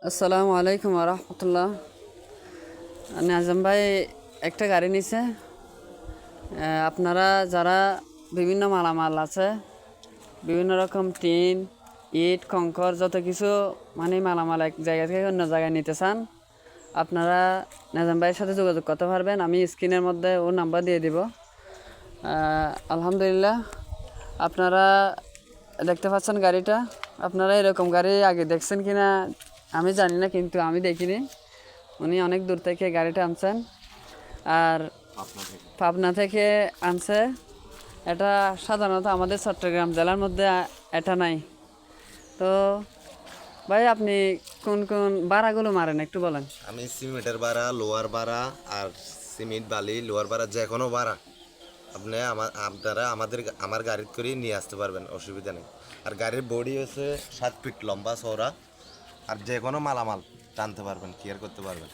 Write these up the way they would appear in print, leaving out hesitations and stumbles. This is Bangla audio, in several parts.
আসসালামু আলাইকুম রহমতুল্লাহ। নাজম ভাই একটা গাড়ি নিছে। আপনারা যারা বিভিন্ন মালামাল আছে, বিভিন্ন রকম টিন, ইট, কংকর, যত কিছু মানে মালামাল এক জায়গা থেকে অন্য জায়গায় নিতে চান, আপনারা নাজম ভাইয়ের সাথে যোগাযোগ করতে পারবেন। আমি স্ক্রিনের মধ্যে ওর নাম্বার দিয়ে দিব। আলহামদুলিল্লাহ, আপনারা দেখতে পাচ্ছেন গাড়িটা। আপনারা এরকম গাড়ি আগে দেখছেন কিনা আমি জানি না, কিন্তু আমি দেখিনি। উনি অনেক দূর থেকে গাড়িটা আনছেন, আর পাবনা থেকে আনছে। এটা সাধারণত আমাদের চট্টগ্রাম জেলার মধ্যে এটা নাই। তো ভাই, আপনি কোন কোন ভাড়াগুলো মারেন একটু বলেন। আমি সিমেন্টের ভাড়া, লোহার ভাড়া, আর সিমেন্ট বালি লোহার ভাড়া যে কোনো ভাড়া আপনারা আমার গাড়িতে করে নিয়ে আসতে পারবেন, অসুবিধা নেই। আর গাড়ির বডি হচ্ছে 7 ফিট লম্বা চওড়া, আর যে কোনো মালামাল টানতে পারবেন, ক্লিয়ার করতে পারবেন।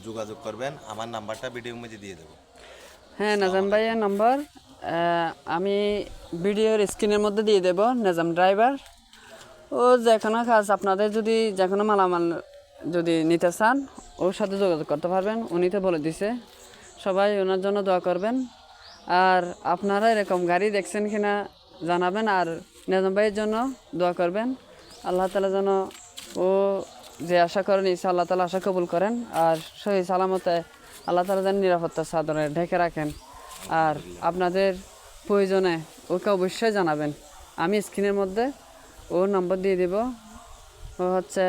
যোগাযোগ করবেন, আমার নাম্বারটা ভিডিওর মধ্যে দিয়ে দেবো। হ্যাঁ, নাজাম ভাইয়ের নাম্বার আমি ভিডিওর স্ক্রিনের মধ্যে দিয়ে দেব। নাজাম ড্রাইভার, ও যে কোনো কাজ আপনাদের যদি যে কোনো মালামাল যদি নিতে চান, ওর সাথে যোগাযোগ করতে পারবেন। উনি তো বলে দিছে। সবাই ওনার জন্য দোয়া করবেন। আর আপনারা এরকম গাড়ি দেখছেন কিনা জানাবেন, আর নাজম ভাইয়ের জন্য দোয়া করবেন। আল্লাহ তালা যেন ও যে আশা করেন ইচ্ছা আল্লাহ তালা আশা কবুল করেন, আর সহি সালামতে আল্লাহ তালা যেন নিরাপত্তার চাদরে ঢেকে রাখেন। আর আপনাদের প্রয়োজনে ওকে অবশ্যই জানাবেন। আমি স্ক্রিনের মধ্যে ওর নম্বর দিয়ে দেব। ও হচ্ছে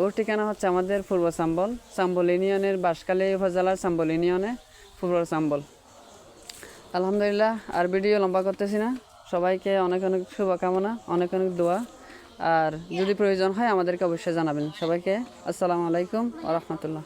ওর ঠিকানা হচ্ছে আমাদের পূর্ব চাম্বল ইউনিয়নের বাঁশখালী উপজেলার চাম্বল ইউনিয়নে পূর্ব চাম্বল। আলহামদুলিল্লাহ, আর ভিডিও লম্বা করতেছি না। সবাইকে অনেক অনেক শুভকামনা, অনেক অনেক দোয়া। আর যদি প্রয়োজন হয় আমাদেরকে অবশ্যই জানাবেন। সবাইকে আসসালামু আলাইকুম ওয়া রাহমাতুল্লাহ।